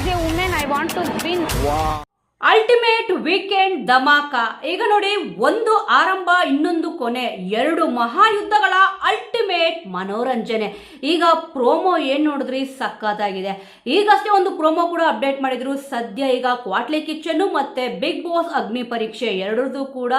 As a woman, I want to win. Ultimate weekend dhamaka. ಈಗ ನೋಡಿ, ಒಂದು ಆರಂಭ ಇನ್ನೊಂದು ಕೊನೆ, ಎರಡು ಮಹಾಯುದ್ಧಗಳ ಅಲ್ಟಿಮೇಟ್ ಮನೋರಂಜನೆ. ಈಗ ಪ್ರೋಮೋ ಏನ್ ನೋಡಿದ್ರಿ, ಸಖತ್ತಾಗಿದೆ. ಈಗಷ್ಟೇ ಒಂದು ಪ್ರೋಮೋ ಕೂಡ ಅಪ್ಡೇಟ್ ಮಾಡಿದ್ರು. ಸದ್ಯ ಈಗ ಕ್ವಾಟ್ಲೆ ಕಿಚನ್ ಮತ್ತೆ ಬಿಗ್ ಬಾಸ್ ಅಗ್ನಿ ಪರೀಕ್ಷೆ ಎರಡರದ್ದು ಕೂಡ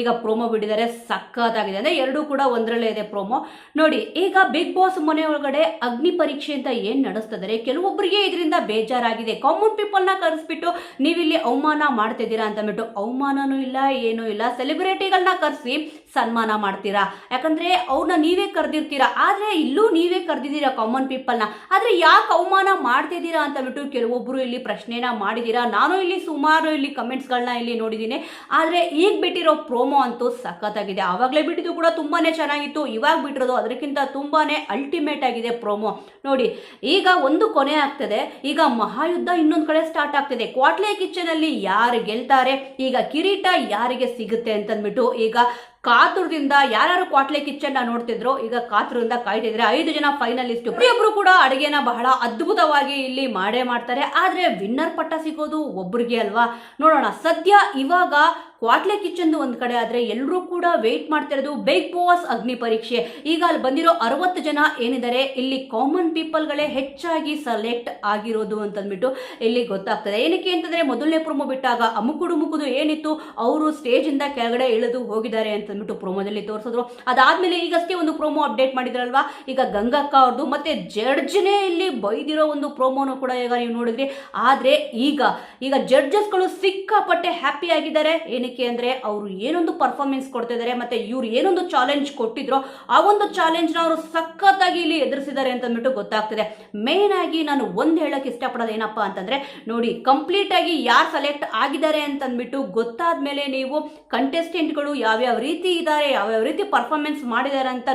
ಈಗ ಪ್ರೋಮೋ ಬಿಟ್ಟಿದ್ದಾರೆ. ಸಖತ್ತಾಗಿದೆ. ಅಂದ್ರೆ ಎರಡೂ ಕೂಡ ಒಂದರಲ್ಲೇ ಇದೆ ಪ್ರೋಮೋ. ನೋಡಿ, ಈಗ ಬಿಗ್ ಬಾಸ್ ಮನೆ ಒಳಗಡೆ ಅಗ್ನಿ ಪರೀಕ್ಷೆ ಅಂತ ಏನ್ ನಡೆಸ್ತಿದ್ದಾರೆ, ಕೆಲವೊಬ್ಬರಿಗೆ ಇದರಿಂದ ಬೇಜಾರಾಗಿದೆ. ಕಾಮನ್ ಪೀಪಲ್ ನ ಕರೆಸ್ಬಿಟ್ಟು ನೀವಿಲ್ಲಿ ಅವಮಾನ ಮಾಡ್ತಿದ್ದೀರಾ ಅಂತ ಅಂದ್ಬಿಟ್ಟು, ಅವಮಾನನೂ ಇಲ್ಲ ಏನೂ ಇಲ್ಲ, ಸೆಲೆಬ್ರಿಟಿಗಳನ್ನ ಕರೆಸಿ ಸನ್ಮಾನ ಮಾಡ್ತೀರಾ, ಯಾಕಂದ್ರೆ ಅವ್ರನ್ನ ನೀವೇ ಕರೆದಿರ್ತೀರಾ. ಆದ್ರೆ ಇಲ್ಲೂ ನೀವೇ ಕರೆದಿದ್ದೀರಾ ಕಾಮನ್ ಪೀಪಲ್ನ, ಆದ್ರೆ ಯಾಕೆ ಅವಮಾನ ಮಾಡ್ತಿದ್ದೀರಾ ಅಂತ ಬಿಟ್ಟು ಕೆಲವೊಬ್ರು ಇಲ್ಲಿ ಪ್ರಶ್ನೆನ ಮಾಡಿದೀರಾ. ನಾನು ಇಲ್ಲಿ ಸುಮಾರು ಇಲ್ಲಿ ಕಮೆಂಟ್ಸ್ಗಳನ್ನ ಇಲ್ಲಿ ನೋಡಿದ್ದೀನಿ. ಆದ್ರೆ ಈಗ ಬಿಟ್ಟಿರೋ ಪ್ರೋಮೋ ಅಂತೂ ಸಖತ್ತಾಗಿದೆ. ಆವಾಗಲೇ ಬಿಟ್ಟಿದ್ದು ಕೂಡ ತುಂಬಾನೇ ಚೆನ್ನಾಗಿತ್ತು. ಇವಾಗ ಬಿಟ್ಟಿರೋದು ಅದಕ್ಕಿಂತ ತುಂಬಾನೇ ಅಲ್ಟಿಮೇಟ್ ಆಗಿದೆ ಪ್ರೋಮೋ. ನೋಡಿ, ಈಗ ಒಂದು ಕೊನೆ ಆಗ್ತದೆ, ಈಗ ಮಹಾಯುದ್ಧ ಇನ್ನೊಂದು ಕಡೆ ಸ್ಟಾರ್ಟ್ ಆಗ್ತದೆ. ಕ್ವಾಟ್ಲೆ ಕಿಚನ್ ಅಲ್ಲಿ ಯಾರು ಗೆಲ್ತಾರೆ, ಈಗ ಕಿರೀಟ ಯಾರಿಗೆ ಸಿಗುತ್ತೆ ಅಂತಂದ್ಬಿಟ್ಟು ಈಗ ಕಾತುರದಿಂದ ಯಾರು ಕ್ವಾಟ್ಲೆ ಕಿಚನ್ ನೋಡ್ತಿದ್ರು, ಈಗ ಕಾತುರದಿಂದ ಕಾಯ್ತಿದ್ರೆ 5 ಜನ ಫೈನಲಿಸ್ಟ್. ಪ್ರತಿಯೊಬ್ರು ಕೂಡ ಅಡುಗೆನ ಬಹಳ ಅದ್ಭುತವಾಗಿ ಇಲ್ಲಿ ಮಾಡೇ ಮಾಡ್ತಾರೆ. ಆದ್ರೆ ವಿನ್ನರ್ ಪಟ್ಟ ಸಿಗೋದು ಒಬ್ರಿಗೆ ಅಲ್ವಾ. ನೋಡೋಣ. ಸದ್ಯ ಇವಾಗ ಕ್ವಾಟ್ಲೆ ಕಿಚನ್ ಒಂದ್ ಕಡೆ ಆದ್ರೆ ಎಲ್ಲರೂ ಕೂಡ ವೇಟ್ ಮಾಡ್ತಿರೋದು ಬಿಗ್ ಬಾಸ್ ಅಗ್ನಿ ಪರೀಕ್ಷೆ. ಈಗ ಅಲ್ಲಿ ಬಂದಿರೋ 60 ಜನ ಏನಿದ್ದಾರೆ, ಇಲ್ಲಿ ಕಾಮನ್ ಪೀಪಲ್ಗಳೇ ಹೆಚ್ಚಾಗಿ ಸೆಲೆಕ್ಟ್ ಆಗಿರೋದು ಅಂತಂದ್ಬಿಟ್ಟು ಇಲ್ಲಿ ಗೊತ್ತಾಗ್ತದೆ. ಏನಕ್ಕೆ ಅಂತಂದ್ರೆ, ಮೊದಲನೇ ಪ್ರೋಮೋ ಬಿಟ್ಟಾಗ ಅಮುಕುಡು ಏನಿತ್ತು, ಅವರು ಸ್ಟೇಜ್ ಇಂದ ಕೆಳಗಡೆ ಇಳಿದು ಹೋಗಿದ್ದಾರೆ ಅಂತಂದ್ಬಿಟ್ಟು ಪ್ರೋಮೋದಲ್ಲಿ ತೋರಿಸಿದ್ರು. ಅದಾದ್ಮೇಲೆ ಈಗಷ್ಟೇ ಒಂದು ಪ್ರೋಮೋ ಅಪ್ಡೇಟ್ ಮಾಡಿದ್ರಲ್ವಾ, ಈಗ ಗಂಗಕ್ಕ ಅವ್ರದ್ದು ಮತ್ತೆ ಜಡ್ಜ್ನೇ ಇಲ್ಲಿ ಬೈದಿರೋ ಒಂದು ಪ್ರೋಮೋನು ಕೂಡ ಈಗ ನೀವು ನೋಡಿದ್ರಿ. ಆದ್ರೆ ಈಗ ಜಡ್ಜಸ್ಗಳು ಸಿಕ್ಕಾಪಟ್ಟೆ ಹ್ಯಾಪಿ ಆಗಿದ್ದಾರೆ. ಏನಕ್ಕೆ ಅಂದ್ರೆ, ಅವರು ಏನೊಂದು ಪರ್ಫಾರ್ಮೆನ್ಸ್ ಕೊಡ್ತಿದ್ದಾರೆ, ಮತ್ತೆ ಇವ್ರು ಏನೊಂದು ಚಾಲೆಂಜ್ ಕೊಟ್ಟಿದ್ರು, ಆ ಒಂದು ಚಾಲೆಂಜ್ ನ ಅವರು ಸಖತ್ತಾಗಿ ಇಲ್ಲಿ ಎದುರಿಸಿದ್ದಾರೆ ಅಂತ ಅಂದ್ಬಿಟ್ಟು ಗೊತ್ತಾಗ್ತಿದೆ. ಮೇನ್ ಆಗಿ ನಾನು ಒಂದ್ ಹೇಳಕ್ ಇಷ್ಟಪಡೋದು ಏನಪ್ಪಾ ಅಂತಂದ್ರೆ, ನೋಡಿ, ಕಂಪ್ಲೀಟ್ ಆಗಿ ಯಾರು ಸೆಲೆಕ್ಟ್ ಆಗಿದ್ದಾರೆ ಅಂತ ಅಂದ್ಬಿಟ್ಟು ಗೊತ್ತಾದ್ಮೇಲೆ ನೀವು ಕಂಟೆಸ್ಟೆಂಟ್ಗಳು ಯಾವ್ಯಾವ ರೀತಿ ಇದ್ದಾರೆ, ಯಾವ್ಯಾವ ರೀತಿ ಪರ್ಫಾರ್ಮೆನ್ಸ್ ಮಾಡಿದ್ದಾರೆ ಅಂತ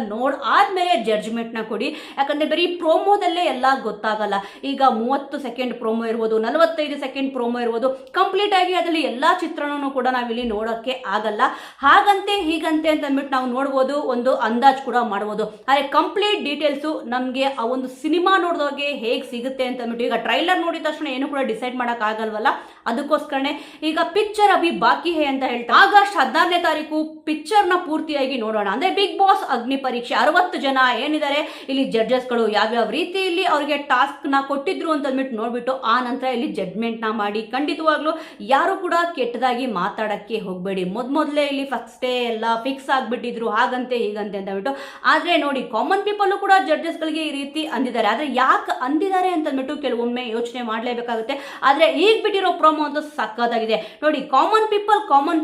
ಆದ್ಮೇಲೆ ಜಡ್ಜ್ಮೆಂಟ್ ನ ಕೊಡಿ. ಯಾಕಂದ್ರೆ ಬರೀ ಪ್ರೋಮೋದಲ್ಲೇ ಎಲ್ಲ ಗೊತ್ತಾಗಲ್ಲ. ಈಗ 30 ಸೆಕೆಂಡ್ ಪ್ರೋಮೋ ಇರ್ಬೋದು, 45 ಸೆಕೆಂಡ್ ಪ್ರೋಮೋ ಇರ್ಬೋದು, ಕಂಪ್ಲೀಟ್ ಆಗಿ ಅದರಲ್ಲಿ ಎಲ್ಲಾ ಚಿತ್ರಣನೂ ಕೂಡ ನಾವಿಲ್ಲಿ ನೋಡೋಕೆ ಆಗಲ್ಲ. ಹಾಗಂತೆ ಹೀಗಂತೆ ಅಂತ ಅಂದ್ಬಿಟ್ಟು ನಾವು ನೋಡ್ಬೋದು, ಒಂದು ಅಂದಾಜ್ ಕೂಡ ಮಾಡ್ಬೋದು. ಆದ್ರೆ ಕಂಪ್ಲೀಟ್ ಡೀಟೇಲ್ಸ್ ನಮ್ಗೆ ಆ ಒಂದು ಸಿನಿಮಾ ನೋಡಿದೋಗೆ ಹೇಗ್ ಸಿಗುತ್ತೆ ಅಂತ ಅಂದ್ಬಿಟ್ಟು, ಈಗ ಟ್ರೈಲರ್ ನೋಡಿದ ತಕ್ಷಣ ಏನು ಕೂಡ ಡಿಸೈಡ್ ಮಾಡಕ್ ಆಗಲ್ವಲ್ಲ. ಅದಕ್ಕೋಸ್ಕರನೇ ಈಗ ಪಿಕ್ಚರ್ ಅಭಿ ಬಾಕಿ ಹೇ ಅಂತ ಹೇಳ್ತಾರೆ. ಆಗಸ್ಟ್ 16ನೇ ತಾರೀಕು ಪಿಕ್ಚರ್ ನ ಪೂರ್ತಿಯಾಗಿ ನೋಡೋಣ. ಅಂದ್ರೆ ಬಿಗ್ ಬಾಸ್ ಅಗ್ನಿ ಪರೀಕ್ಷೆ 60 ಜನ ಏನಿದ್ದಾರೆ ಇಲ್ಲಿ ಜಡ್ಜಸ್ಗಳು ಯಾವ್ಯಾವ ರೀತಿಯಲ್ಲಿ ಅವ್ರಿಗೆ ಟಾಸ್ಕ್ ನ ಕೊಟ್ಟಿದ್ರು ಅಂತ ಅಂದ್ಬಿಟ್ಟು ನೋಡ್ಬಿಟ್ಟು ಆ ನಂತರ ಇಲ್ಲಿ ಜಡ್ಜ್ಮೆಂಟ್ ನ ಮಾಡಿ. ಖಂಡಿತವಾಗ್ಲೂ ಯಾರು ಕೂಡ ಕೆಟ್ಟದಾಗಿ ಮಾತಾಡಕ್ಕೆ ಹೋಗ್ಬೇಡಿ. ಮೊದಲೇ ಇಲ್ಲಿ ಫಸ್ಟೇ ಎಲ್ಲ ಫಿಕ್ಸ್ ಆಗ್ಬಿಟ್ಟಿದ್ರು, ಹಾಗಂತೆ ಹೀಗಂತೆ ಅಂತ ಅಂದ್ಬಿಟ್ಟು. ಆದ್ರೆ ನೋಡಿ, ಕಾಮನ್ ಪೀಪಲ್ ಕೂಡ ಜಡ್ಜಸ್ ಗಳಿಗೆ ಈ ರೀತಿ ಅಂದಿದ್ದಾರೆ. ಆದ್ರೆ ಯಾಕೆ ಅಂದಿದ್ದಾರೆ ಅಂತ ಅಂದ್ಬಿಟ್ಟು ಕೆಲವೊಮ್ಮೆ ಯೋಚನೆ ಮಾಡ್ಲೇಬೇಕಾಗುತ್ತೆ. ಆದ್ರೆ ಈಗ ಬಿಟ್ಟಿರೋ ಪ್ರೋಮೋ ಅಂತೂ ಸಖತ್ತಾಗಿದೆ. ನೋಡಿ, ಕಾಮನ್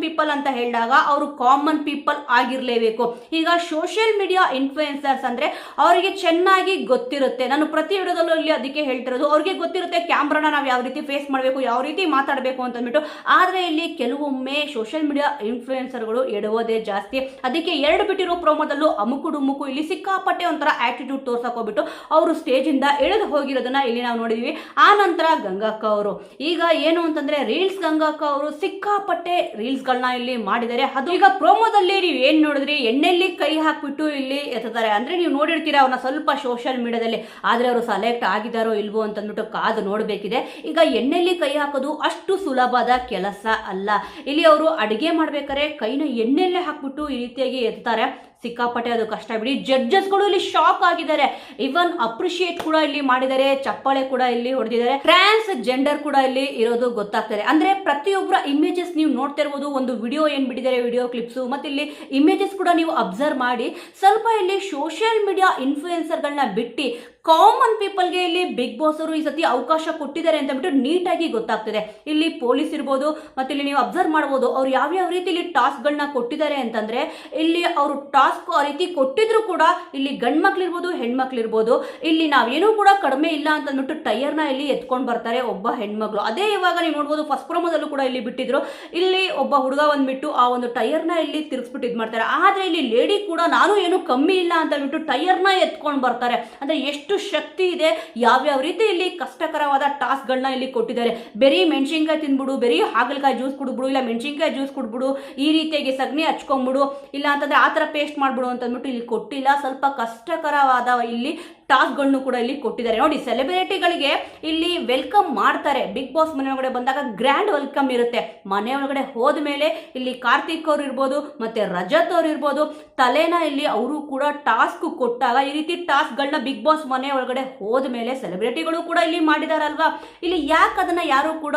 ಪೀಪಲ್ ಅಂತ ಹೇಳಿದಾಗ ಅವರು ಕಾಮನ್ ಪೀಪಲ್ ಆಗಿರ್ಲೇಬೇಕು. ಈಗ ಸೋಷಿಯಲ್ ಮೀಡಿಯಾ ಇನ್ಫ್ಲೂಯೆನ್ಸರ್ಸ್ ಅಂದ್ರೆ ಅವರಿಗೆ ಚೆನ್ನಾಗಿ ಗೊತ್ತಿರುತ್ತೆ. ನಾನು ಪ್ರತಿ ವಿಡಿಯೋದಲ್ಲೂ ಇಲ್ಲಿ ಅದಕ್ಕೆ ಹೇಳ್ತಿರೋದು, ಅವ್ರಿಗೆ ಗೊತ್ತಿರುತ್ತೆ ಕ್ಯಾಮ್ರಾನ ನಾವು ಯಾವ ರೀತಿ ಫೇಸ್ ಮಾಡಬೇಕು, ಯಾವ ರೀತಿ ಮಾತಾಡಬೇಕು ಅಂತ ಅಂದ್ಬಿಟ್ಟು. ಆದ್ರೆ ಇಲ್ಲಿ ಕೆಲವೊಮ್ಮೆ ಸೋಷಿಯಲ್ ಮೀಡಿಯಾ ಇನ್ಫ್ಲೂಯೆನ್ಸರ್ಗಳು ಎಡುವುದೇ ಜಾಸ್ತಿ. ಅದಕ್ಕೆ ಎರಡು ಬಿಟ್ಟಿರೋ ಪ್ರೋಮೋದಲ್ಲೂ ಅಮುಕು ಇಲ್ಲಿ ಸಿಕ್ಕಾಪಟ್ಟೆ ಒಂಥರ ಆಟಿಟ್ಯೂಡ್ ತೋರ್ಸಕ್ ಹೋಗ್ಬಿಟ್ಟು ಅವರು ಸ್ಟೇಜ್ ಇಂದ ಇಳಿದು ಹೋಗಿರೋದನ್ನ ಇಲ್ಲಿ ನಾವು ನೋಡಿದ್ವಿ. ಆ ನಂತರ ಗಂಗಕ್ಕ ಅವರು ಈಗ ಏನು ಅಂತಂದ್ರೆ, ರೀಲ್ಸ್ ಗಂಗಕ್ಕ ಅವರು ಸಿಕ್ಕಾಪಟ್ಟೆ ರೀಲ್ಸ್ ಗಳನ್ನ ಇಲ್ಲಿ ಮಾಡಿದ್ದಾರೆ. ಅದು ಈಗ ಪ್ರೋಮೋದಲ್ಲಿ ನೀವು ಏನ್ ನೋಡಿದ್ರಿ, ಎಣ್ಣೆಯಲ್ಲಿ ಕೈ ಹಾಕ್ಬಿಟ್ಟು ಇಲ್ಲಿ ಎತ್ತಾರೆ. ಅಂದ್ರೆ ನೀವು ನೋಡಿರ್ತೀರಾ ಅವ್ರನ್ನ ಸ್ವಲ್ಪ ಸೋಷಿಯಲ್ ಮೀಡಿಯಾದಲ್ಲಿ. ಆದ್ರೆ ಅವರು ಸೆಲೆಕ್ಟ್ ಆಗಿದಾರೋ ಇಲ್ವೋ ಅಂತಂದ್ಬಿಟ್ಟು ಕಾದು ನೋಡ್ಬೇಕಿದೆ. ಈಗ ಎಣ್ಣೆಯಲ್ಲಿ ಕೈ ಹಾಕೋದು ಅಷ್ಟು ಸುಲಭದ ಕೆಲಸ ಅಲ್ಲ. ಇಲ್ಲಿ ಅವರು ಅಡಿಗೆ ಮಾಡ್ಬೇಕಾದ್ರೆ ಕೈನ ಎಣ್ಣೆಲ್ಲೇ ಹಾಕ್ಬಿಟ್ಟು ಈ ರೀತಿಯಾಗಿ ಎತ್ತಾರೆ. ಸಿಕ್ಕಾಪಟ್ಟೆ ಅದು ಕಷ್ಟ ಬಿಡಿ. ಜಡ್ಜಸ್ಗಳು ಇಲ್ಲಿ ಶಾಕ್ ಆಗಿದ್ದಾರೆ. ಇವನ್ ಅಪ್ರಿಶಿಯೇಟ್ ಕೂಡ ಇಲ್ಲಿ ಮಾಡಿದ್ದಾರೆ, ಚಪ್ಪಾಳೆ ಕೂಡ ಇಲ್ಲಿ ಹೊಡೆದಿದ್ದಾರೆ. ಟ್ರಾನ್ಸ್ ಜೆಂಡರ್ ಕೂಡ ಇಲ್ಲಿ ಇರೋದು ಗೊತ್ತಾಗ್ತದೆ. ಅಂದ್ರೆ ಪ್ರತಿಯೊಬ್ಬರ ಇಮೇಜಸ್ ನೀವು ನೋಡ್ತಾ ಇರ್ಬೋದು. ಒಂದು ವಿಡಿಯೋ ಏನ್ ಬಿಟ್ಟಿದ್ದಾರೆ, ವಿಡಿಯೋ ಕ್ಲಿಪ್ಸ್ ಮತ್ತೆ ಇಲ್ಲಿ ಇಮೇಜಸ್ ಕೂಡ ನೀವು ಅಬ್ಸರ್ವ್ ಮಾಡಿ. ಸ್ವಲ್ಪ ಇಲ್ಲಿ ಸೋಷಿಯಲ್ ಮೀಡಿಯಾ ಇನ್ಫ್ಲೂಯೆನ್ಸರ್ಗಳನ್ನ ಬಿಟ್ಟು ಕಾಮನ್ ಪೀಪಲ್ಗೆ ಇಲ್ಲಿ ಬಿಗ್ ಬಾಸ್ ಅವರು ಈ ಸತಿ ಅವಕಾಶ ಕೊಟ್ಟಿದ್ದಾರೆ ಅಂತ ಬಿಟ್ಟು ನೀಟಾಗಿ ಗೊತ್ತಾಗ್ತದೆ. ಇಲ್ಲಿ ಪೊಲೀಸ್ ಇರ್ಬೋದು, ಮತ್ತೆ ಇಲ್ಲಿ ನೀವು ಅಬ್ಸರ್ವ್ ಮಾಡಬಹುದು ಅವ್ರು ಯಾವ್ಯಾವ ರೀತಿ ಇಲ್ಲಿ ಟಾಸ್ಕ್ ಗಳನ್ನ ಕೊಟ್ಟಿದ್ದಾರೆ ಅಂತಂದ್ರೆ, ಇಲ್ಲಿ ಅವರು ಟಾಸ್ಕ್ ಆ ರೀತಿ ಕೊಟ್ಟಿದ್ರು ಕೂಡ ಇಲ್ಲಿ ಗಂಡ್ಮಕ್ಳು ಇರ್ಬೋದು, ಹೆಣ್ಮಕ್ಳು ಇರ್ಬೋದು, ಇಲ್ಲಿ ನಾವೇನೂ ಕೂಡ ಕಡಿಮೆ ಇಲ್ಲ ಅಂತ ಅಂದ್ಬಿಟ್ಟು ಟೈರ್ನ ಇಲ್ಲಿ ಎತ್ಕೊಂಡು ಬರ್ತಾರೆ ಒಬ್ಬ ಹೆಣ್ಮಗಳು. ಅದೇ ಇವಾಗ ನೀವು ನೋಡ್ಬೋದು ಫಸ್ಟ್ ಪ್ರೋಮೋದಲ್ಲೂ ಕೂಡ ಇಲ್ಲಿ ಬಿಟ್ಟಿದ್ರು. ಇಲ್ಲಿ ಒಬ್ಬ ಹುಡುಗ ಬಂದ್ಬಿಟ್ಟು ಆ ಒಂದು ಟೈರ್ನ ಇಲ್ಲಿ ತಿರ್ಗಿಸ್ಬಿಟ್ಟು ಇದು ಮಾಡ್ತಾರೆ. ಆದ್ರೆ ಇಲ್ಲಿ ಲೇಡಿ ಕೂಡ ನಾನು ಏನು ಕಮ್ಮಿ ಇಲ್ಲ ಅಂತ ಅಂದ್ಬಿಟ್ಟು ಟೈರ್ನ ಎತ್ಕೊಂಡು ಬರ್ತಾರೆ. ಅಂದ್ರೆ ಎಷ್ಟು ಶಕ್ತಿ ಇದೆ, ಯಾವ್ಯಾವ ರೀತಿ ಇಲ್ಲಿ ಕಷ್ಟಕರವಾದ ಟಾಸ್ಕ್ ಗಳನ್ನ ಇಲ್ಲಿ ಕೊಟ್ಟಿದ್ದಾರೆ. ಬರೀ ಮೆಣಸಿನ್ಕಾಯಿ ತಿನ್ಬಿಡು, ಬರೀ ಹಾಗಲಕಾಯಿ ಜ್ಯೂಸ್ ಕುಡ್ಬಿಡು, ಇಲ್ಲ ಮೆಣಸಿನ್ಕಾಯಿ ಜ್ಯೂಸ್ ಕುಡ್ಬಿಡು, ಈ ರೀತಿಯಾಗಿ ಸಗಣಿ ಹಚ್ಕೊಂಡ್ಬಿಡು, ಇಲ್ಲ ಅಂತಂದ್ರೆ ಆತರ ಪೇಸ್ಟ್ ಮಾಡ್ಬಿಡು ಅಂತ ಅಂದ್ಬಿಟ್ಟು ಇಲ್ಲಿ ಕೊಟ್ಟಿಲ್ಲ. ಸ್ವಲ್ಪ ಕಷ್ಟಕರವಾದ ಇಲ್ಲಿ ಟಾಸ್ಕ್ಗಳನ್ನು ಕೂಡ ಇಲ್ಲಿ ಕೊಟ್ಟಿದ್ದಾರೆ. ನೋಡಿ, ಸೆಲೆಬ್ರಿಟಿಗಳಿಗೆ ಇಲ್ಲಿ ವೆಲ್ಕಮ್ ಮಾಡ್ತಾರೆ. ಬಿಗ್ ಬಾಸ್ ಮನೆ ಒಳಗಡೆ ಬಂದಾಗ ಗ್ರ್ಯಾಂಡ್ ವೆಲ್ಕಮ್ ಇರುತ್ತೆ. ಮನೆ ಒಳಗಡೆ ಹೋದ ಮೇಲೆ ಇಲ್ಲಿ ಕಾರ್ತಿಕ್ ಅವ್ರು ಇರ್ಬೋದು, ಮತ್ತೆ ರಜತ್ ಅವ್ರು ಇರ್ಬೋದು, ತಲೆನ ಇಲ್ಲಿ ಅವರು ಕೂಡ ಟಾಸ್ಕ್ ಕೊಟ್ಟಾಗ ಈ ರೀತಿ ಟಾಸ್ಕ್ಗಳನ್ನ ಬಿಗ್ ಬಾಸ್ ಮನೆ ಒಳಗಡೆ ಹೋದ ಮೇಲೆ ಸೆಲೆಬ್ರಿಟಿಗಳು ಕೂಡ ಇಲ್ಲಿ ಮಾಡಿದಾರಲ್ವಾ. ಇಲ್ಲಿ ಯಾಕೆ ಅದನ್ನ ಯಾರು ಕೂಡ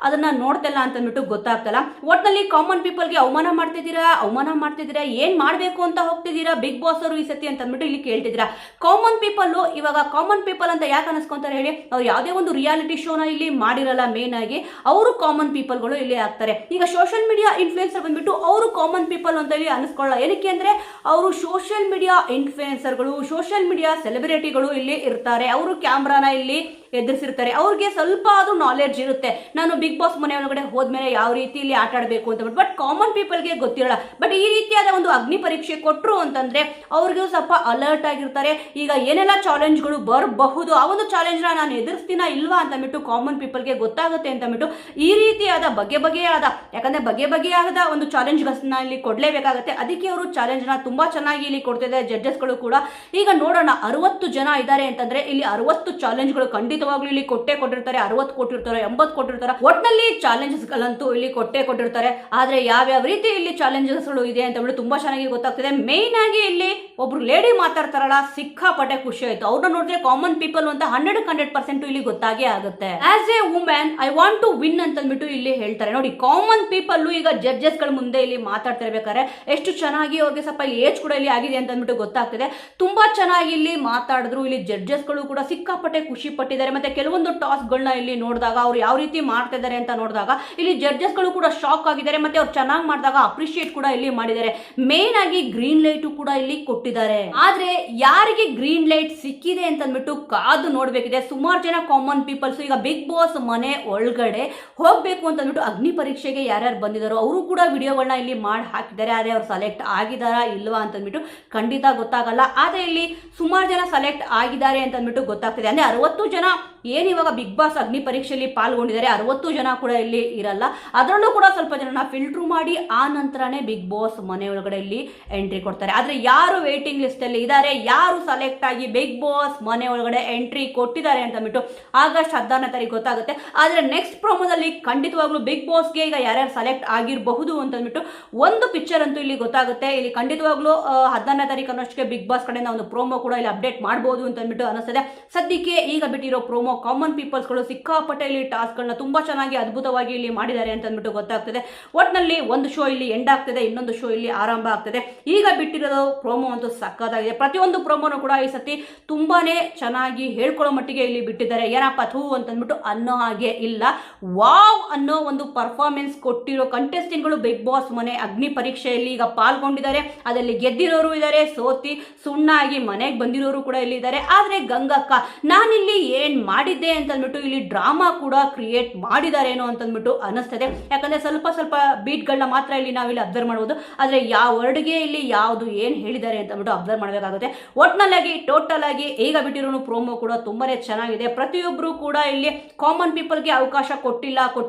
ಅದನ್ನ ನೋಡ್ತಿಲ್ಲ ಅಂತಂದ್ಬಿಟ್ಟು ಗೊತ್ತಾಗ್ತಲ್ಲ. ಒಟ್ನಲ್ಲಿ ಕಾಮನ್ ಪೀಪಲ್ಗೆ ಅವಮಾನ ಮಾಡ್ತಿದ್ದೀರಾ, ಏನ್ ಮಾಡ್ಬೇಕು ಅಂತ ಹೋಗ್ತಿದ್ದೀರಾ ಬಿಗ್ ಬಾಸ್ ಅವರು ಈ ಸತಿ ಅಂತ ಅಂದ್ಬಿಟ್ಟು ಇಲ್ಲಿ ಕೇಳ್ತಿದ್ದೀರಾ. ಕಾಮನ್ ಪೀಪಲ್ ಇವಾಗ ಕಾಮನ್ ಪೀಪಲ್ ಅಂತ ಯಾಕೆ ಅನಿಸ್ಕೊಂತಾರೆ ಹೇಳಿ? ಅವ್ರು ಯಾವುದೇ ಒಂದು ರಿಯಾಲಿಟಿ ಶೋನ ಇಲ್ಲಿ ಮಾಡಿರಲ್ಲ. ಮೇನ್ ಆಗಿ ಅವರು ಕಾಮನ್ ಪೀಪಲ್ಗಳು ಇಲ್ಲಿ ಆಗ್ತಾರೆ. ಈಗ ಸೋಷಿಯಲ್ ಮೀಡಿಯಾ ಇನ್ಫ್ಲುಯೆನ್ಸರ್ ಬಂದ್ಬಿಟ್ಟು ಅವರು ಕಾಮನ್ ಪೀಪಲ್ ಅಂತ ಇಲ್ಲಿ ಅನಿಸ್ಕೊಳ್ಳಲ್ಲ. ಏನಕ್ಕೆ ಅಂದ್ರೆ ಅವರು ಸೋಷಿಯಲ್ ಮೀಡಿಯಾ ಇನ್ಫ್ಲುಯೆನ್ಸರ್ಗಳು, ಸೋಷಿಯಲ್ ಮೀಡಿಯಾ ಸೆಲೆಬ್ರಿಟಿಗಳು ಇಲ್ಲಿ ಇರ್ತಾರೆ. ಅವರು ಕ್ಯಾಮ್ರಾನ ಇಲ್ಲಿ ಎದುರಿಸಿರ್ತಾರೆ. ಅವ್ರಿಗೆ ಸ್ವಲ್ಪ ಅದು ನಾಲೆಡ್ಜ್ ಇರುತ್ತೆ, ನಾನು ಬಿಗ್ ಬಾಸ್ ಮನೆ ಒಳಗಡೆ ಹೋದ್ಮೇಲೆ ಯಾವ ರೀತಿ ಇಲ್ಲಿ ಆಟ ಆಡಬೇಕು ಅಂತ. ಬಟ್ ಕಾಮನ್ ಪೀಪಲ್ಗೆ ಗೊತ್ತಿರಲ್ಲ. ಬಟ್ ಈ ರೀತಿಯಾದ ಒಂದು ಅಗ್ನಿ ಪರೀಕ್ಷೆ ಕೊಟ್ಟರು ಅಂತಂದ್ರೆ ಅವ್ರಿಗೂ ಸ್ವಲ್ಪ ಅಲರ್ಟ್ ಆಗಿರ್ತಾರೆ. ಈಗ ಏನೆಲ್ಲ ಚಾಲೆಂಜ್ಗಳು ಬರಬಹುದು, ಆ ಒಂದು ಚಾಲೆಂಜ್ನ ನಾನು ಎದುರಿಸ್ತೀನ ಇಲ್ವಾ ಅಂತಂದ್ಬಿಟ್ಟು ಕಾಮನ್ ಪೀಪಲ್ಗೆ ಗೊತ್ತಾಗುತ್ತೆ ಅಂತಂದ್ಬಿಟ್ಟು ಈ ರೀತಿಯಾದ ಬಗೆಯಾದ, ಯಾಕಂದ್ರೆ ಬಗೆಯಾದ ಒಂದು ಚಾಲೆಂಜ್ಗಳನ್ನ ಇಲ್ಲಿ ಕೊಡ್ಲೇಬೇಕಾಗುತ್ತೆ. ಅದಕ್ಕೆ ಅವರು ಚಾಲೆಂಜ್ನ ತುಂಬಾ ಚೆನ್ನಾಗಿ ಇಲ್ಲಿ ಕೊಡ್ತಿದ್ದಾರೆ ಜಡ್ಜಸ್ಗಳು ಕೂಡ. ಈಗ ನೋಡೋಣ, 60 ಜನ ಇದ್ದಾರೆ ಅಂತಂದ್ರೆ ಇಲ್ಲಿ 60 ಚಾಲೆಂಜ್ಗಳು ಖಂಡಿತವಾಗ್ಲೂ ಇಲ್ಲಿ ಕೊಟ್ಟಿರ್ತಾರೆ. 60 ಕೊಟ್ಟಿರ್ತಾರೆ, 80 ಕೊಟ್ಟಿರ್ತಾರೆ. ಒಟ್ಟಿನಲ್ಲಿ ಚಾಲೆಂಜಸ್ ಗಳಂತೂ ಇಲ್ಲಿ ಕೊಟ್ಟಿರ್ತಾರೆ. ಆದ್ರೆ ಯಾವ್ಯಾವ ರೀತಿ ಇಲ್ಲಿ ಚಾಲೆಂಜಸ್ ಗಳು ಇದೆ ಅಂತ ಹೇಳಿ ತುಂಬಾ ಚೆನ್ನಾಗಿ ಗೊತ್ತಾಗ್ತಿದೆ. ಮೇನ್ ಆಗಿ ಇಲ್ಲಿ ಒಬ್ರು ಲೇಡಿ ಮಾತಾಡ್ತಾರಲ್ಲ, ಸಿಕ್ಕಾಪಟ್ಟೆ ಖುಷಿ ಆಯ್ತು. ಅವ್ರನ್ನ ನೋಡಿದ್ರೆ ಕಾಮನ್ ಪೀಪಲ್ ಅಂತ 100% ಇಲ್ಲಿ ಗೊತ್ತಾಗೇ ಆಗುತ್ತೆ. As a women I want to win ಅಂತ ಅಂದ್ಬಿಟ್ಟು ಇಲ್ಲಿ ಹೇಳ್ತಾರೆ. ನೋಡಿ, ಕಾಮನ್ ಪೀಪಲ್ ಈಗ ಜಡ್ಜಸ್ ಗಳ ಮುಂದೆ ಇಲ್ಲಿ ಮಾತಾಡ್ತಿರ್ಬೇಕಾದ್ರೆ ಎಷ್ಟು ಚೆನ್ನಾಗಿ ಅವ್ರಿಗೆ ಸ್ವಲ್ಪ ಇಲ್ಲಿ ಏಜ್ ಕೂಡ ಇಲ್ಲಿ ಆಗಿದೆ ಅಂತ ಅಂದ್ಬಿಟ್ಟು ಗೊತ್ತಾಗ್ತಿದೆ. ತುಂಬಾ ಚೆನ್ನಾಗಿ ಇಲ್ಲಿ ಮಾತಾಡಿದ್ರು. ಇಲ್ಲಿ ಜಡ್ಜಸ್ ಗಳು ಕೂಡ ಸಿಕ್ಕಾಪಟ್ಟೆ ಖುಷಿ ಪಟ್ಟಿದ್ದಾರೆ. ಮತ್ತೆ ಕೆಲವೊಂದು ಟಾಸ್ಕ್ ಗಳನ್ನ ಇಲ್ಲಿ ನೋಡಿದಾಗ ಅವ್ರು ಯಾವ ರೀತಿ ಮಾಡ್ತಾ ಇದ್ದಾರೆ ಅಂತ ನೋಡಿದಾಗ ಇಲ್ಲಿ ಜಡ್ಜಸ್ ಗಳು ಕೂಡ ಶಾಕ್ ಆಗಿದ್ದಾರೆ. ಮತ್ತೆ ಅವ್ರು ಚೆನ್ನಾಗಿ ಮಾಡಿದಾಗ ಅಪ್ರಿಶಿಯೇಟ್ ಕೂಡ ಇಲ್ಲಿ ಮಾಡಿದ್ದಾರೆ. ಮೇನ್ ಆಗಿ ಗ್ರೀನ್ ಲೈಟ್ ಕೂಡ ಇಲ್ಲಿ ಕೊಟ್ಟಿದ್ದಾರೆ. ಆದ್ರೆ ಯಾರಿಗೆ ಗ್ರೀನ್ ಲೈಟ್ ಸಿಕ್ಕಿದೆ ಅಂತ ಅಂದ್ಬಿಟ್ಟು ಕಾದು ನೋಡ್ಬೇಕಿದೆ. ಸುಮಾರು ಜನ ಕಾಮನ್ ಪೀಪಲ್ಸ್ ಈಗ ಬಿಗ್ ಬಾಸ್ ಮನೆ ಒಳಗಡೆ ಹೋಗ್ಬೇಕು ಅಂತ ಅಂದ್ಬಿಟ್ಟು ಅಗ್ನಿ ಪರೀಕ್ಷೆಗೆ ಯಾರ್ಯಾರು ಬಂದಿದ್ದಾರೋ ಅವರು ಕೂಡ ವಿಡಿಯೋಗಳನ್ನ ಇಲ್ಲಿ ಮಾಡಿ ಹಾಕಿದ್ದಾರೆ. ಆದ್ರೆ ಅವ್ರು ಸೆಲೆಕ್ಟ್ ಆಗಿದಾರಾ ಇಲ್ವಾ ಅಂತ ಅಂದ್ಬಿಟ್ಟು ಖಂಡಿತ ಗೊತ್ತಾಗಲ್ಲ. ಆದ್ರೆ ಇಲ್ಲಿ ಸುಮಾರು ಜನ ಸೆಲೆಕ್ಟ್ ಆಗಿದ್ದಾರೆ ಅಂತ ಅಂದ್ಬಿಟ್ಟು ಗೊತ್ತಾಗ್ತಿದೆ. ಅಂದ್ರೆ 60 ಜನ ಏನ್ ಇವಾಗ ಬಿಗ್ ಬಾಸ್ ಅಗ್ನಿ ಪರೀಕ್ಷೆಯಲ್ಲಿ ಪಾಲ್ಗೊಂಡಿದ್ದಾರೆ, 60 ಜನ ಕೂಡ ಇಲ್ಲಿ ಇರಲ್ಲ. ಅದರಲ್ಲೂ ಕೂಡ ಸ್ವಲ್ಪ ಜನನ ಫಿಲ್ಟರ್ ಮಾಡಿ ಆ ನಂತರನೇ ಬಿಗ್ ಬಾಸ್ ಮನೆ ಒಳಗಡೆ ಇಲ್ಲಿ ಎಂಟ್ರಿ ಕೊಡ್ತಾರೆ. ಆದ್ರೆ ಯಾರು ವೇಟಿಂಗ್ ಲಿಸ್ಟ್ ಅಲ್ಲಿ ಇದ್ದಾರೆ, ಯಾರು ಸೆಲೆಕ್ಟ್ ಆಗಿ ಬಿಗ್ ಬಾಸ್ ಮನೆ ಒಳಗಡೆ ಎಂಟ್ರಿ ಕೊಟ್ಟಿದ್ದಾರೆ ಅಂತ ಅಂದ್ಬಿಟ್ಟು ಆಗಸ್ಟ್ 14 ಗೊತ್ತಾಗುತ್ತೆ. ಆದ್ರೆ ನೆಕ್ಸ್ಟ್ ಪ್ರೋಮೋದಲ್ಲಿ ಖಂಡಿತವಾಗ್ಲೂ ಬಿಗ್ ಬಾಸ್ಗೆ ಈಗ ಯಾರ್ಯಾರು ಸೆಲೆಕ್ಟ್ ಆಗಿರಬಹುದು ಅಂತ ಅಂದ್ಬಿಟ್ಟು ಒಂದು ಪಿಕ್ಚರ್ ಅಂತೂ ಇಲ್ಲಿ ಗೊತ್ತಾಗುತ್ತೆ. ಇಲ್ಲಿ ಖಂಡಿತವಾಗ್ಲೂ 14 ಅನ್ನೋಷ್ಟಕ್ಕೆ ಬಿಗ್ ಬಾಸ್ ಕಡೆಯಿಂದ ಒಂದು ಪ್ರೋಮೋ ಕೂಡ ಇಲ್ಲಿ ಅಪ್ಡೇಟ್ ಮಾಡಬಹುದು ಅಂತ ಅಂದ್ಬಿಟ್ಟು ಅನಿಸ್ತದೆ. ಸದ್ಯಕ್ಕೆ ಈಗ ಬಿಟ್ಟಿರೋ ಪ್ರೋಮೋ ಕಾಮನ್ ಪೀಪಲ್ಸ್ ಗಳು ಸಿಕ್ಕಾಪಟ್ಟೆ ಇಲ್ಲಿ ಟಾಸ್ಕ್ ಗಳನ್ನ ತುಂಬಾ ಚೆನ್ನಾಗಿ ಅದ್ಭುತವಾಗಿ ಇಲ್ಲಿ ಮಾಡಿದ್ದಾರೆ ಅಂತ ಅಂದ್ಬಿಟ್ಟು ಗೊತ್ತಾಗ್ತದೆ. ಒಟ್ನಲ್ಲಿ ಒಂದು ಶೋ ಇಲ್ಲಿ ಎಂಡ್ ಆಗ್ತದೆ, ಇನ್ನೊಂದು ಶೋ ಇಲ್ಲಿ ಆರಂಭ ಆಗ್ತದೆ. ಈಗ ಬಿಟ್ಟಿರೋದು ಪ್ರೋಮೋ ಅಂತೂ ಸಕ್ಕತ್ತಾಗಿದೆ. ಪ್ರತಿಯೊಂದು ಪ್ರೋಮೋನು ಕೂಡ ಈ ಸತಿ ತುಂಬಾನೇ ಚೆನ್ನಾಗಿ ಹೇಳ್ಕೊಳ್ಳೋ ಮಟ್ಟಿಗೆ ಇಲ್ಲಿ ಬಿಟ್ಟಿದ್ದಾರೆ. ಏನಪ್ಪ ಥೂ ಅಂತ ಅಂದ್ಬಿಟ್ಟು ಅನ್ನೋ ಹಾಗೆ ಇಲ್ಲ. ವಾವ್ ಅನ್ನೋ ಒಂದು ಪರ್ಫಾರ್ಮೆನ್ಸ್ ಕೊಟ್ಟಿರೋ ಕಂಟೆಸ್ಟೆಂಟ್ಗಳು ಬಿಗ್ ಬಾಸ್ ಮನೆ ಅಗ್ನಿ ಪರೀಕ್ಷೆಯಲ್ಲಿ ಈಗ ಪಾಲ್ಗೊಂಡಿದ್ದಾರೆ. ಅದರಲ್ಲಿ ಗೆದ್ದಿರೋರು ಇದ್ದಾರೆ, ಸೋತಿ ಸುಣ್ಣಾಗಿ ಮನೆಗೆ ಬಂದಿರೋರು ಕೂಡ ಇಲ್ಲಿ ಇದ್ದಾರೆ. ಆದ್ರೆ ಗಂಗಕ್ಕ ನಾನಿಲ್ಲಿ ಏನ್ ಮಾಡಿದ್ದೆ ಅಂತ ಅಂದ್ಬಿಟ್ಟು ಇಲ್ಲಿ ಡ್ರಾಮಾ ಕೂಡ ಕ್ರಿಯೇಟ್ ಮಾಡಿದಾರೇನೋ ಅಂತ ಅಂದ್ಬಿಟ್ಟು ಅನಿಸ್ತದೆ. ಯಾಕಂದ್ರೆ ಸ್ವಲ್ಪ ಬೀಟ್ ಗಳನ್ನ ಮಾತ್ರ ಇಲ್ಲಿ ನಾವಿಲ್ಲಿ ಅಬ್ಸರ್ವ್ ಮಾಡಬಹುದು. ಆದ್ರೆ ಯಾವ ವರ್ಡ್ಗೆ ಇಲ್ಲಿ ಯಾವ್ದು ಏನ್ ಹೇಳಿದ್ದಾರೆ ಅಂತ ಅಂದ್ಬಿಟ್ಟು ಅಬ್ಸರ್ವ್ ಮಾಡಬೇಕಾಗುತ್ತೆ. ಒಟ್ನಲ್ಲಿ ಟೋಟಲ್ ಆಗಿ ಈಗ ಬಿಟ್ಟಿರೋ ಪ್ರೋಮೋ ಕೂಡ ತುಂಬಾನೇ ಚೆನ್ನಾಗಿದೆ. ಪ್ರತಿಯೊಬ್ರು ಕೂಡ ಇಲ್ಲಿ ಕಾಮನ್ ಪೀಪಲ್ಗೆ ಅವಕಾಶ ಕೊಟ್ಟಿಲ್ಲ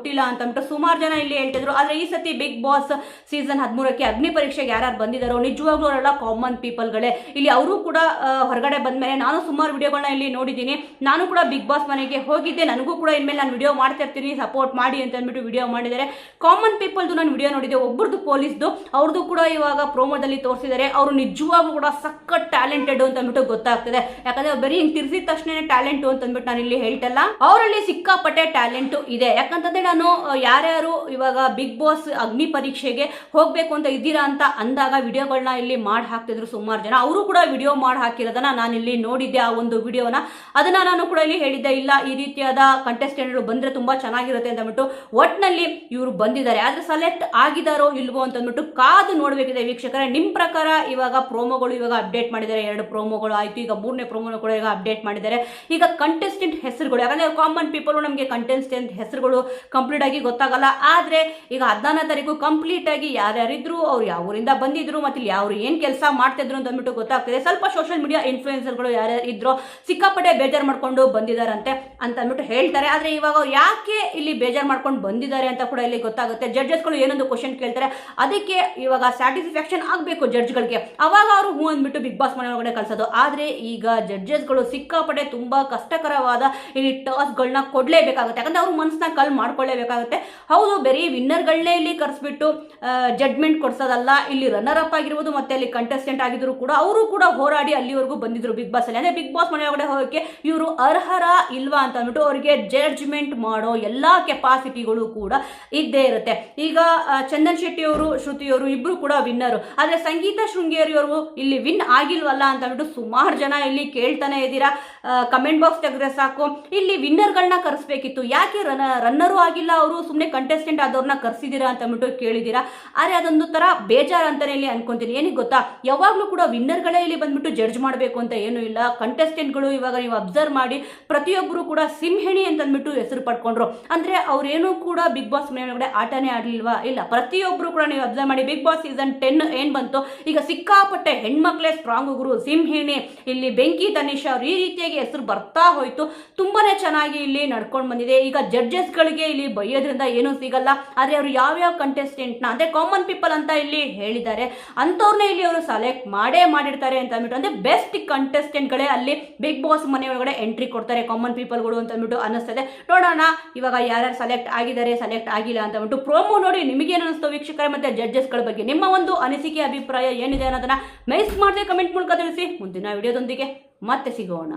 ಅಂತ ಅಂದ್ಬಿಟ್ಟು ಸುಮಾರು ಜನ ಇಲ್ಲಿ ಹೇಳ್ತಿದ್ರು. ಆದ್ರೆ ಈ ಸತಿ ಬಿಗ್ ಬಾಸ್ ಸೀಸನ್ 13ಕ್ಕೆ ಅಗ್ನಿ ಪರೀಕ್ಷೆಗೆ ಯಾರು ಬಂದಿದ್ದಾರೋ ನಿಜವಾಗ್ಲೂ ಅವರೆಲ್ಲ ಕಾಮನ್ ಪೀಪಲ್ಗಳೇ. ಇಲ್ಲಿ ಅವರು ಕೂಡ ಹೊರಗಡೆ ಬಂದ್ಮೇಲೆ ನಾನು ಸುಮಾರು ವಿಡಿಯೋಗಳನ್ನ ಇಲ್ಲಿ ನೋಡಿದ್ದೀನಿ. ನಾನು ಕೂಡ ಬಿಗ್ ಬಾಸ್ ಮನೆಗೆ ಹೋಗಿದ್ದೆ, ನನಗೂ ಕೂಡ ಇನ್ಮೇಲೆ ನಾನು ವಿಡಿಯೋ ಮಾಡ್ತಾ ಇರ್ತೀನಿ, ಸಪೋರ್ಟ್ ಮಾಡಿ ಅಂತ ಅಂದ್ಬಿಟ್ಟು ವಿಡಿಯೋ ಮಾಡಿದ್ದಾರೆ. ಕಾಮನ್ ಪೀಪಲ್ದು ನಾನು ವಿಡಿಯೋ ನೋಡಿದ್ದೆ, ಒಬ್ಬರದು ಪೊಲೀಸ್ದು, ಅವ್ರದ್ದು ಕೂಡ ಇವಾಗ ಪ್ರೋಮೋದಲ್ಲಿ ತೋರಿಸಿದ್ದಾರೆ. ಅವರು ನಿಜವಾಗ್ಲೂ ಕೂಡ ಸಖತ್ ಟ್ಯಾಲೆಂಟೆಡ್ ಅಂತ ಅಂದ್ಬಿಟ್ಟು ಗೊತ್ತಾಗ್ತದೆ. ಯಾಕಂದ್ರೆ ಬರೀ ಹಿಂಗ್ ತಿರ್ಸಿದ ತಕ್ಷಣ ಟ್ಯಾಲೆಂಟ್ ಅಂತ ಅಂದ್ಬಿಟ್ಟು ನಾನು ಇಲ್ಲಿ ಹೇಳ್ತಲ್ಲ, ಅವರಲ್ಲಿ ಸಿಕ್ಕಾಪಟ್ಟೆ ಟ್ಯಾಲೆಂಟ್ ಇದೆ. ಯಾಕಂತಂದ್ರೆ ನಾನು ಯಾರ್ಯಾರು ಇವಾಗ ಬಿಗ್ ಬಾಸ್ ಅಗ್ನಿ ಪರೀಕ್ಷೆಗೆ ಹೋಗ್ಬೇಕು ಅಂತ ಇದ್ದೀರಾ ಅಂತ ಅಂದಾಗ ವಿಡಿಯೋಗಳನ್ನ ಇಲ್ಲಿ ಮಾಡಿ ಹಾಕ್ತಿದ್ರು ಸುಮಾರು ಜನ. ಅವರು ಕೂಡ ವಿಡಿಯೋ ಮಾಡಿ ಹಾಕಿರೋದನ್ನ ನಾನು ಇಲ್ಲಿ ನೋಡಿದ್ದೆ. ಆ ಒಂದು ವಿಡಿಯೋನ ಅದನ್ನ ನಾನು ಕೂಡ ಇಲ್ಲಿ ಹೇಳಿದ್ದೆ, ಇಲ್ಲ ಈ ರೀತಿಯಾದ ಕಂಟೆಸ್ಟೆಂಟ್ಗಳು ಬಂದ್ರೆ ತುಂಬಾ ಚೆನ್ನಾಗಿರುತ್ತೆ ಅಂತ ಅಂದ್ಬಿಟ್ಟು. ಒಟ್ನಲ್ಲಿ ಇವರು ಬಂದಿದ್ದಾರೆ, ಆದ್ರೆ ಸೆಲೆಕ್ಟ್ ಆಗಿದಾರೋ ಇಲ್ವೋ ಅಂತ ಅಂದ್ಬಿಟ್ಟು ಕಾದು ನೋಡ್ಬೇಕಿದೆ ವೀಕ್ಷಕರೇ. ನಿಮ್ ಪ್ರಕಾರ ಇವಾಗ ಪ್ರೋಮೋಗಳು ಇವಾಗ ಅಪ್ಡೇಟ್ ಮಾಡಿದ್ದಾರೆ, 2 ಪ್ರೋಮೋಗಳು ಆಯ್ತು, ಈಗ 3ನೇ ಪ್ರೋಮೋನು ಕೂಡ ಈಗ ಅಪ್ಡೇಟ್ ಮಾಡಿದ್ದಾರೆ. ಈಗ ಕಂಟೆಸ್ಟೆಂಟ್ ಹೆಸರುಗಳು, ಯಾಕಂದ್ರೆ ಕಾಮನ್ ಪೀಪಲ್ ನಮಗೆ ಕಂಟೆಸ್ಟೆಂಟ್ ಹೆಸರುಗಳು ಕಂಪ್ಲೀಟ್ ಆಗಿ ಗೊತ್ತಾಗಲ್ಲ. ಆದ್ರೆ ಈಗ 14 ಕಂಪ್ಲೀಟ್ ಆಗಿ ಯಾರ್ಯಾರಿದ್ರು, ಅವ್ರು ಯಾವ ಊರಿಂದ ಬಂದಿದ್ರು, ಮತ್ತೆ ಇಲ್ಲಿ ಯಾರು ಏನ್ ಕೆಲಸ ಮಾಡ್ತಿದ್ರು ಅಂತ ಅಂದ್ಬಿಟ್ಟು ಗೊತ್ತಾಗ್ತದೆ. ಸ್ವಲ್ಪ ಸೋಷಿಯಲ್ ಮೀಡಿಯಾ ಇನ್ಫ್ಲುಯೆನ್ಸರ್ಗಳು ಯಾರ್ಯಾರು ಇದ್ರು ಸಿಕ್ಕಾಪಟ್ಟೆ ಬೇಜಾರು ಮಾಡ್ಕೊಂಡು ಬಂದಿದ್ದಾರೆ. ಬಂದಿದ್ದಾರಂತೆ ಅಂತ ಅಂದ್ಬಿಟ್ಟು ಹೇಳ್ತಾರೆ. ಆದರೆ ಇವಾಗ ಅವ್ರು ಯಾಕೆ ಇಲ್ಲಿ ಬೇಜಾರು ಮಾಡ್ಕೊಂಡು ಬಂದಿದ್ದಾರೆ ಅಂತ ಕೂಡ ಇಲ್ಲಿ ಗೊತ್ತಾಗುತ್ತೆ. ಜಡ್ಜಸ್ಗಳು ಏನೊಂದು ಕ್ವಶನ್ ಕೇಳ್ತಾರೆ, ಅದಕ್ಕೆ ಇವಾಗ ಸ್ಯಾಟಿಸ್ಫ್ಯಾಕ್ಷನ್ ಆಗಬೇಕು ಜಡ್ಜ್ಗಳಿಗೆ, ಅವಾಗ ಅವರು ಹೂ ಅಂದ್ಬಿಟ್ಟು ಬಿಗ್ ಬಾಸ್ ಮನೆ ಒಳಗಡೆ ಕಳ್ಸೋದು. ಆದರೆ ಈಗ ಜಡ್ಜಸ್ಗಳು ಸಿಕ್ಕಾಪಟ್ಟೆ ತುಂಬ ಕಷ್ಟಕರವಾದ ಇಲ್ಲಿ ಟಾಸ್ಕ್ಗಳನ್ನ ಕೊಡಲೇಬೇಕಾಗುತ್ತೆ, ಯಾಕಂದರೆ ಅವ್ರ ಮನಸ್ಸನ್ನ ಕಲ್ ಮಾಡ್ಕೊಳ್ಳೇಬೇಕಾಗುತ್ತೆ. ಹೌದು, ಬರೀ ವಿನ್ನರ್ಗಳನ್ನೇ ಇಲ್ಲಿ ಕರೆಸ್ಬಿಟ್ಟು ಜಡ್ಜ್ಮೆಂಟ್ ಕೊಡ್ಸೋದಲ್ಲ, ಇಲ್ಲಿ ರನ್ನರ್ ಅಪ್ ಆಗಿರ್ಬೋದು ಮತ್ತೆ ಅಲ್ಲಿ ಕಂಟೆಸ್ಟೆಂಟ್ ಆಗಿದ್ರು ಕೂಡ ಅವರು ಕೂಡ ಹೋರಾಡಿ ಅಲ್ಲಿವರೆಗೂ ಬಂದಿದ್ರು ಬಿಗ್ ಬಾಸ್ ಅಲ್ಲಿ. ಅಂದ್ರೆ ಬಿಗ್ ಬಾಸ್ ಮನೆ ಒಳಗಡೆ ಹೋಗೋಕ್ಕೆ ಇವರು ಅರ್ಹರ ಇಲ್ವಾ ಅಂತ ಅಂದ್ಬಿಟ್ಟು ಅವರಿಗೆ ಜಡ್ಜ್ಮೆಂಟ್ ಮಾಡೋ ಎಲ್ಲಾ ಕೆಪಾಸಿಟಿಗಳು ಕೂಡ ಇದ್ದೇ ಇರುತ್ತೆ. ಈಗ ಚಂದನ್ ಶೆಟ್ಟಿ ಅವರು, ಶ್ರುತಿ ಅವರು ಇಬ್ರು ಕೂಡ ವಿನ್ನರು, ಆದ್ರೆ ಸಂಗೀತ ಶೃಂಗೇರಿ ಅವರು ಇಲ್ಲಿ ವಿನ್ ಆಗಿಲ್ವಲ್ಲ ಅಂತ ಅಂದ್ಬಿಟ್ಟು ಸುಮಾರು ಜನ ಇಲ್ಲಿ ಕೇಳ್ತಾನೆ ಇದ್ದೀರಾ. ಕಮೆಂಟ್ ಬಾಕ್ಸ್ ತೆಗೆದ್ರೆ ಸಾಕು, ಇಲ್ಲಿ ವಿನ್ನರ್ಗಳನ್ನ ಕರೆಸ್ಬೇಕಿತ್ತು, ಯಾಕೆ ರನ್ನರು ಆಗಿಲ್ಲ ಅವರು, ಸುಮ್ಮನೆ ಕಂಟೆಸ್ಟೆಂಟ್ ಆದವ್ರನ್ನ ಕರೆಸಿದ್ದೀರಾ ಅಂತ ಅಂದ್ಬಿಟ್ಟು ಕೇಳಿದ್ದೀರಾ. ಆದರೆ ಅದೊಂದು ತರ ಬೇಜಾರು ಅಂತಾನೆ ಇಲ್ಲಿ ಅನ್ಕೊಂತೀನಿ. ಏನಿಗೆ ಗೊತ್ತಾ, ಯಾವಾಗಲೂ ಕೂಡ ವಿನ್ನರ್ಗಳೇ ಇಲ್ಲಿ ಬಂದ್ಬಿಟ್ಟು ಜಡ್ಜ್ ಮಾಡಬೇಕು ಅಂತ ಏನೂ ಇಲ್ಲ. ಕಂಟೆಸ್ಟೆಂಟ್ಗಳು ಇವಾಗ ನೀವು ಅಬ್ಸರ್ವ್ ಮಾಡಿ ಪ್ರತಿಯೊಬ್ಬರು ಕೂಡ ಸಿಂಹಿಣಿ ಅಂತ ಅಂದ್ಬಿಟ್ಟು ಹೆಸರು ಪಡ್ಕೊಂಡ್ರು. ಅಂದ್ರೆ ಅವ್ರೇನೂ ಕೂಡ ಬಿಗ್ ಬಾಸ್ ಮನೆಯೊಳಗಡೆ ಆಟನೇ ಆಡ್ಲಿಲ್ವಾ? ಇಲ್ಲ, ಪ್ರತಿಯೊಬ್ಬರು ಕೂಡ ನೀವು ಅಬ್ಸರ್ವ್ ಮಾಡಿ ಬಿಗ್ ಬಾಸ್ ಸೀಸನ್ 10 ಏನ್ ಬಂತು, ಈಗ ಸಿಕ್ಕಾಪಟ್ಟೆ ಹೆಣ್ಮಕ್ಳೇ ಸ್ಟ್ರಾಂಗ್ ಹೋಗ್ರು, ಸಿಂಹಿಣಿ, ಇಲ್ಲಿ ಬೆಂಕಿ ತನಿಷಾ ಅವ್ರು, ಈ ರೀತಿಯಾಗಿ ಹೆಸರು ಬರ್ತಾ ಹೋಯ್ತು. ತುಂಬಾನೇ ಚೆನ್ನಾಗಿ ಇಲ್ಲಿ ನಡ್ಕೊಂಡು ಬಂದಿದೆ. ಈಗ ಜಡ್ಜಸ್ಗಳಿಗೆ ಇಲ್ಲಿ ಬೈಯೋದ್ರಿಂದ ಏನೂ ಸಿಗಲ್ಲ, ಆದ್ರೆ ಅವರು ಯಾವ್ಯಾವ ಕಂಟೆಸ್ಟೆಂಟ್ನ ಅಂದ್ರೆ ಕಾಮನ್ ಪೀಪಲ್ ಅಂತ ಇಲ್ಲಿ ಹೇಳಿದ್ದಾರೆ ಅಂಥವ್ರನ್ನೇ ಇಲ್ಲಿ ಅವರು ಸೆಲೆಕ್ಟ್ ಮಾಡಿರ್ತಾರೆ ಅಂತ ಅಂದ್ಬಿಟ್ಟು, ಅಂದ್ರೆ ಬೆಸ್ಟ್ ಕಂಟೆಸ್ಟೆಂಟ್ಗಳೇ ಅಲ್ಲಿ ಬಿಗ್ ಬಾಸ್ ಮನೆ ಒಳಗಡೆ ಎಂಟ್ರಿ ಕೊಡ್ತಾರೆ, ಕಾಮನ್ ಪೀಪಲ್ಗಳು ಅಂತ ಅಂದ್ಬಿಟ್ಟು ಅನ್ನಿಸ್ತದೆ. ನೋಡೋಣ ಇವಾಗ ಯಾರ್ಯಾರು ಸೆಲೆಕ್ಟ್ ಆಗಿದ್ದಾರೆ, ಸೆಲೆಕ್ಟ್ ಆಗಿಲ್ಲ ಅಂತ ಅಂದ್ಬಿಟ್ಟು. ಪ್ರೋಮೋ ನೋಡಿ ನಿಮಗೇನು ಅನಿಸ್ತು ವೀಕ್ಷಕರೇ, ಮತ್ತೆ ಜಡ್ಜಸ್ಗಳ ಬಗ್ಗೆ ನಿಮ್ಮ ಒಂದು ಅನಿಸಿಕೆ ಅಭಿಪ್ರಾಯ ಏನಿದೆ ಅನ್ನೋದನ್ನ ಮೆಸ್ ಮಾಡದೆ ಕಮೆಂಟ್ ಮೂಲಕ ತಿಳಿಸಿ. ಮುಂದಿನ ವಿಡಿಯೋದೊಂದಿಗೆ ಮತ್ತೆ ಸಿಗೋಣ.